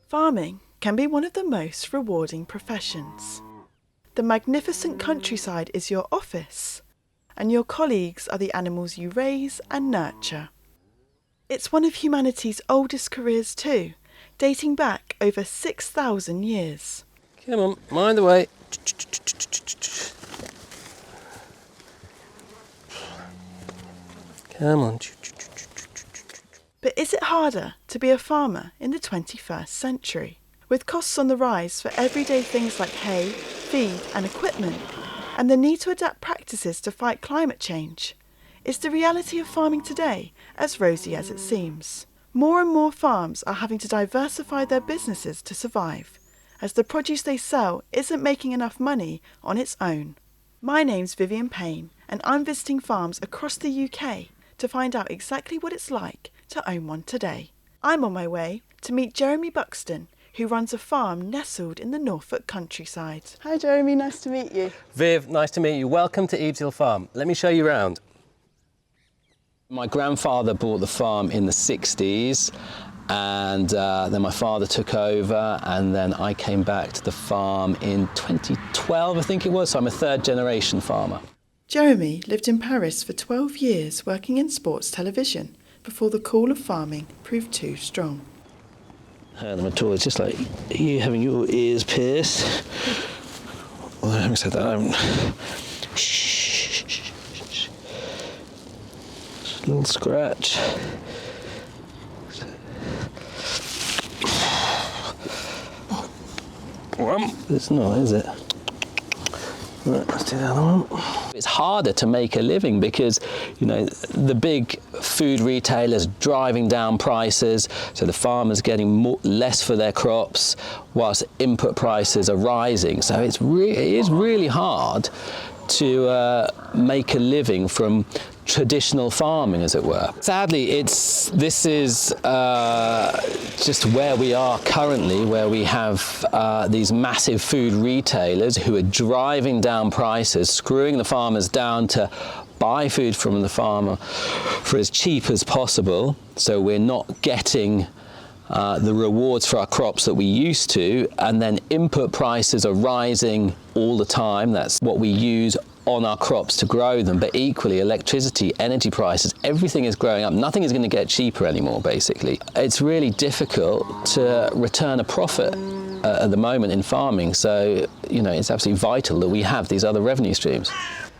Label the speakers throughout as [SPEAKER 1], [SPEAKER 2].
[SPEAKER 1] Farming can be one of the most rewarding professions. The magnificent countryside is your office, and your colleagues are the animals you raise and nurture. It's one of humanity's oldest careers too, dating back over 6,000 years.
[SPEAKER 2] Come on, mind the way. Come on.
[SPEAKER 1] But is it harder to be a farmer in the 21st century? With costs on the rise for everyday things like hay, feed and equipment, and the need to adapt practices to fight climate change, is the reality of farming today as rosy as it seems? More and more farms are having to diversify their businesses to survive, as the produce they sell isn't making enough money on its own. My name's Vivienne Payne, and I'm visiting farms across the UK to find out exactly what it's like to own one today. I'm on my way to meet Jeremy Buxton, who runs a farm nestled in the Norfolk countryside. Hi Jeremy, nice to meet you.
[SPEAKER 2] Viv, nice to meet you. Welcome to Eveshill Farm. Let me show you around. My grandfather bought the farm in the 60s, and then my father took over, and then I came back to the farm in 2012, I think it was, so I'm a third generation farmer.
[SPEAKER 1] Jeremy lived in Paris for 12 years working in sports television before the call of farming proved too strong.
[SPEAKER 2] And I'm told it's just like you having your ears pierced. Although having said that, I'm... Shh. Just a little scratch. It's not, is it? Right, let's do the other one. It's harder to make a living because, you know, the big food retailers driving down prices, so the farmers getting less for their crops, whilst input prices are rising. So it is really hard to make a living from traditional farming, as it were. Sadly, this is just where we are currently, where we have these massive food retailers who are driving down prices, screwing the farmers down to buy food from the farmer for as cheap as possible, so we're not getting the rewards for our crops that we used to, and then input prices are rising all the time. That's what we use on our crops to grow them, but equally electricity, energy prices, everything is growing up. Nothing is going to get cheaper anymore, basically. It's really difficult to return a profit at the moment in farming, so you know, it's absolutely vital that we have these other revenue streams.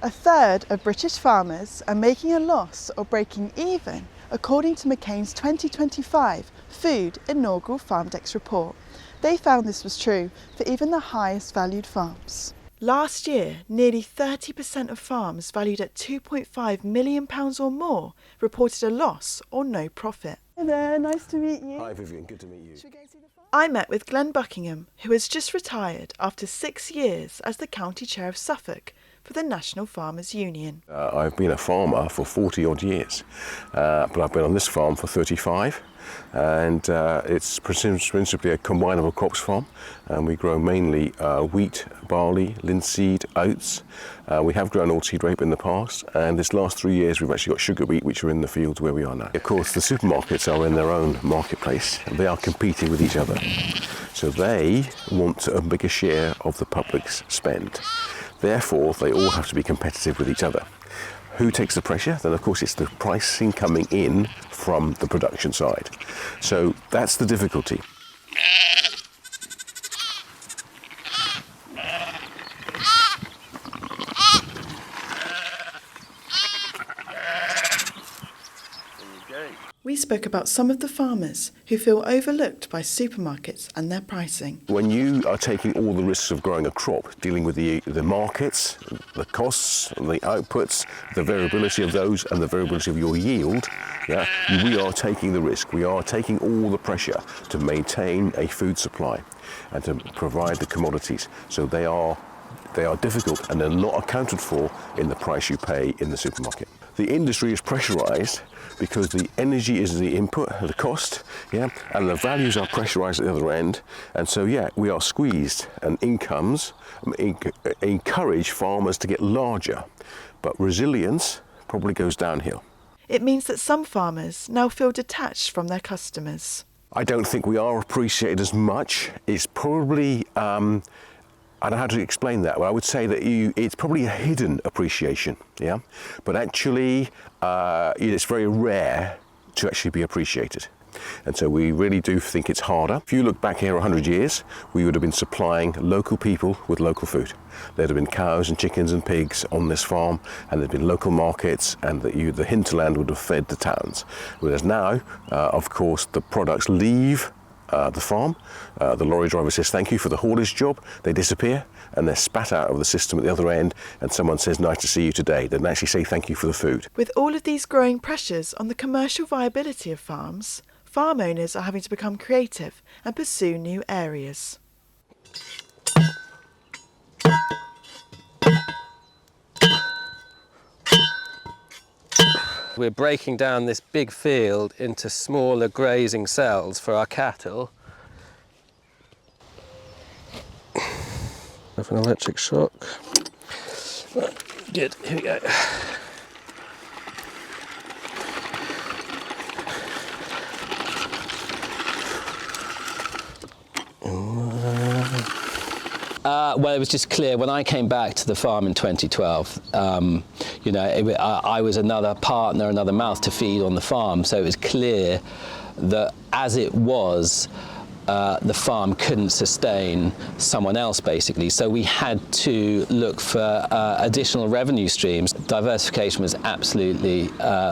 [SPEAKER 1] A third of British farmers are making a loss or breaking even, according to McCain's 2025 Food Inaugural FarmDex report. They found this was true for even the highest valued farms. Last year, nearly 30% of farms valued at £2.5 million or more reported a loss or no profit. Hi there, nice to meet you.
[SPEAKER 3] Hi Vivienne, good to meet you.
[SPEAKER 1] Should we go see the farm? I met with Glenn Buckingham, who has just retired after 6 years as the County Chair of Suffolk for the National Farmers Union.
[SPEAKER 3] I've been a farmer for 40 odd years, but I've been on this farm for 35. And it's principally a combinable crops farm, and we grow mainly wheat, barley, linseed, oats. We have grown oilseed rape in the past, and this last 3 years we've actually got sugar beet, which are in the fields where we are now. Of course, the supermarkets are in their own marketplace, and they are competing with each other. So they want a bigger share of the public's spend. Therefore, they all have to be competitive with each other. Who takes the pressure? Then of course it's the pricing coming in from the production side. So that's the difficulty.
[SPEAKER 1] We spoke about some of the farmers who feel overlooked by supermarkets and their pricing.
[SPEAKER 3] When you are taking all the risks of growing a crop, dealing with the markets, the costs, the outputs, the variability of those and the variability of your yield, yeah, we are taking the risk. We are taking all the pressure to maintain a food supply and to provide the commodities. So they are difficult, and they're not accounted for in the price you pay in the supermarket. The industry is pressurised because the energy is the input, the cost, yeah, and the values are pressurised at the other end. And so, yeah, we are squeezed, and incomes encourage farmers to get larger, but resilience probably goes downhill.
[SPEAKER 1] It means that some farmers now feel detached from their customers.
[SPEAKER 3] I don't think we are appreciated as much. It's probably, I don't know how to explain that, but I would say that it's probably a hidden appreciation, yeah? But actually, it's very rare to actually be appreciated. And so we really do think it's harder. If you look back here 100 years, we would have been supplying local people with local food. There'd have been cows and chickens and pigs on this farm, and there'd been local markets, and the hinterland would have fed the towns. Whereas now, of course, the products leave the farm. The lorry driver says thank you for the haulage job. They disappear and they're spat out of the system at the other end, and someone says nice to see you today. They don't actually say thank you for the food.
[SPEAKER 1] With all of these growing pressures on the commercial viability of farms, farm owners are having to become creative and pursue new areas.
[SPEAKER 4] We're breaking down this big field into smaller grazing cells for our cattle. Have an electric shock. Good, here we go.
[SPEAKER 2] Well, it was just clear when I came back to the farm in 2012, I was another partner, another mouth to feed on the farm. So it was clear that as it was, the farm couldn't sustain someone else, basically. So we had to look for additional revenue streams. Diversification was absolutely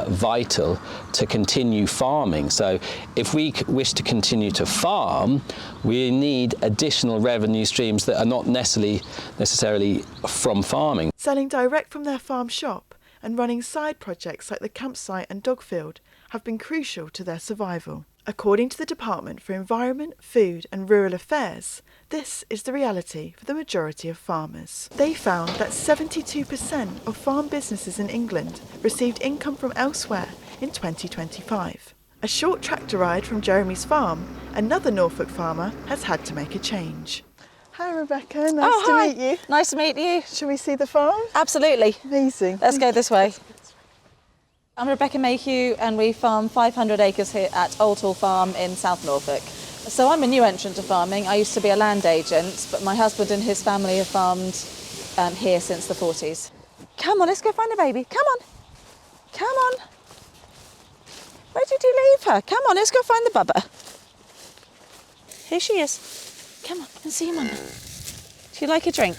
[SPEAKER 2] vital to continue farming. So if we wish to continue to farm, we need additional revenue streams that are not necessarily from farming.
[SPEAKER 1] Selling direct from their farm shop and running side projects like the campsite and dog field have been crucial to their survival. According to the Department for Environment, Food and Rural Affairs, this is the reality for the majority of farmers. They found that 72% of farm businesses in England received income from elsewhere in 2025. A short tractor ride from Jeremy's farm, another Norfolk farmer has had to make a change. Hi Rebecca, nice to meet you.
[SPEAKER 5] Nice to meet you.
[SPEAKER 1] Shall we see the farm?
[SPEAKER 5] Absolutely.
[SPEAKER 1] Amazing.
[SPEAKER 5] Let's go this way. I'm Rebecca Mayhew and we farm 500 acres here at Old Hall Farm in South Norfolk. So I'm a new entrant to farming. I used to be a land agent, but my husband and his family have farmed here since the 40s. Come on, let's go find the baby. Come on. Come on. Where did you leave her? Come on, let's go find the bubba. Here she is. Come on, and see your mum. Do you like a drink?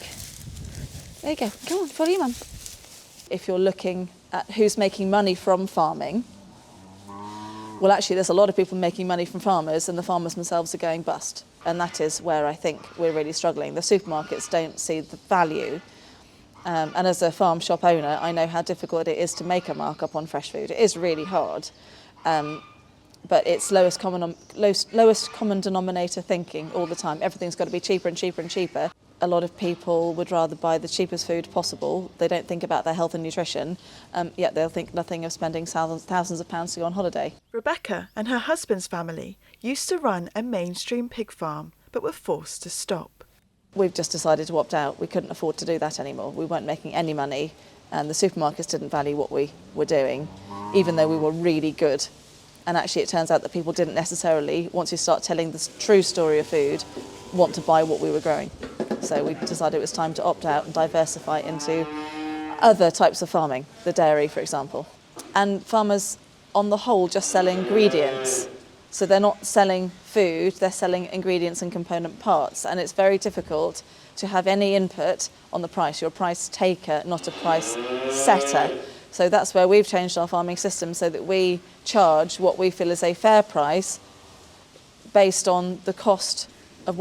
[SPEAKER 5] There you go. Come on, follow your mum. If you're looking at who's making money from farming, well, actually, there's a lot of people making money from farmers, and the farmers themselves are going bust. And that is where I think we're really struggling. The supermarkets don't see the value. And as a farm shop owner, I know how difficult it is to make a markup on fresh food. It is really hard. But it's lowest common denominator thinking all the time. Everything's got to be cheaper and cheaper and cheaper. A lot of people would rather buy the cheapest food possible. They don't think about their health and nutrition, yet they'll think nothing of spending thousands of pounds to go on holiday.
[SPEAKER 1] Rebecca and her husband's family used to run a mainstream pig farm, but were forced to stop.
[SPEAKER 5] We've just decided to opt out. We couldn't afford to do that anymore. We weren't making any money, and the supermarkets didn't value what we were doing, even though we were really good. And actually it turns out that people didn't necessarily, once you start telling the true story of food, want to buy what we were growing. So we decided it was time to opt out and diversify into other types of farming, the dairy, for example. And farmers, on the whole, just sell ingredients. So they're not selling food, they're selling ingredients and component parts. And it's very difficult to have any input on the price. You're a price taker, not a price setter. So that's where we've changed our farming system so that we charge what we feel is a fair price based on the cost of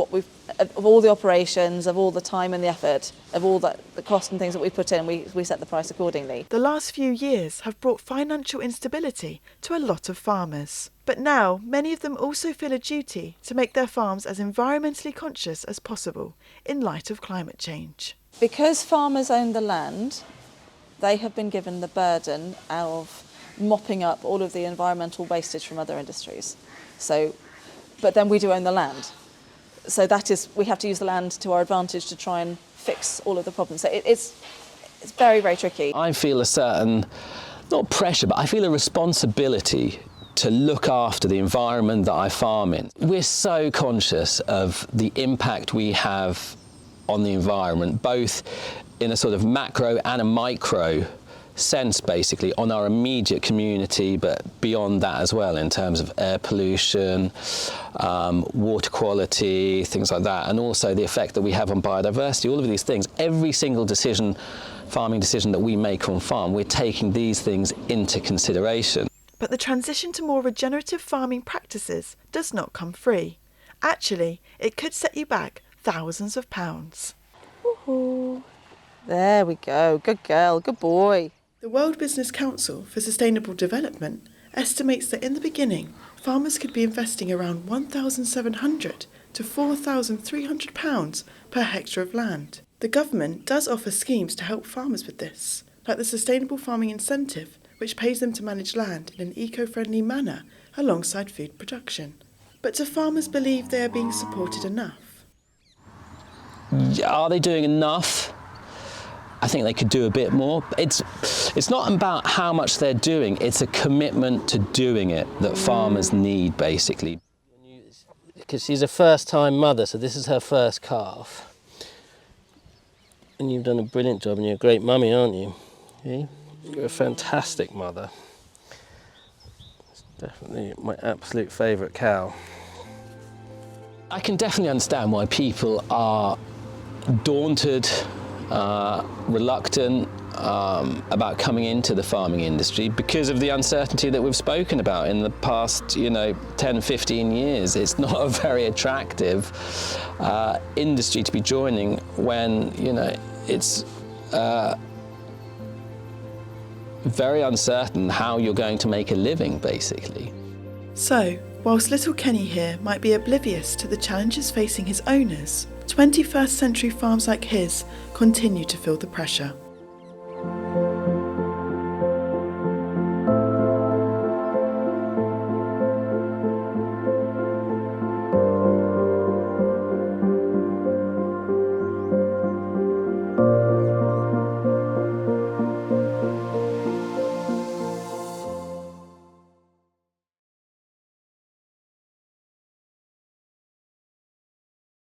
[SPEAKER 5] of all the operations, of all the time and the effort, of all the cost and things that we put in. We set the price accordingly.
[SPEAKER 1] The last few years have brought financial instability to a lot of farmers. But now many of them also feel a duty to make their farms as environmentally conscious as possible in light of climate change.
[SPEAKER 5] Because farmers own the land, they have been given the burden of mopping up all of the environmental wastage from other industries. But then we do own the land. So that is, we have to use the land to our advantage to try and fix all of the problems. So it's very, very tricky.
[SPEAKER 2] I feel a certain, not pressure, but I feel a responsibility to look after the environment that I farm in. We're so conscious of the impact we have on the environment, both in a sort of macro and a micro sense, basically, on our immediate community, but beyond that as well, in terms of air pollution, water quality, things like that, and also the effect that we have on biodiversity, all of these things. Every single decision, farming decision that we make on farm, we're taking these things into consideration.
[SPEAKER 1] But the transition to more regenerative farming practices does not come free. Actually, it could set you back thousands of pounds.
[SPEAKER 5] Woohoo. There we go. Good girl, good boy.
[SPEAKER 1] The World Business Council for Sustainable Development estimates that in the beginning, farmers could be investing around £1,700 to £4,300 per hectare of land. The government does offer schemes to help farmers with this, like the Sustainable Farming Incentive, which pays them to manage land in an eco-friendly manner alongside food production. But do farmers believe they are being supported enough?
[SPEAKER 2] Are they doing enough? I think they could do a bit more. It's not about how much they're doing, it's a commitment to doing it that farmers need, basically.
[SPEAKER 4] Because she's a first-time mother, so this is her first calf. And you've done a brilliant job, and you're a great mummy, aren't you? Yeah? You're a fantastic mother. It's definitely my absolute favourite cow.
[SPEAKER 2] I can definitely understand why people are daunted, reluctant about coming into the farming industry because of the uncertainty that we've spoken about in the past, 10, 15 years. It's not a very attractive industry to be joining when, it's very uncertain how you're going to make a living, basically.
[SPEAKER 1] So, whilst little Kenny here might be oblivious to the challenges facing his owners, 21st century farms like his continue to feel the pressure.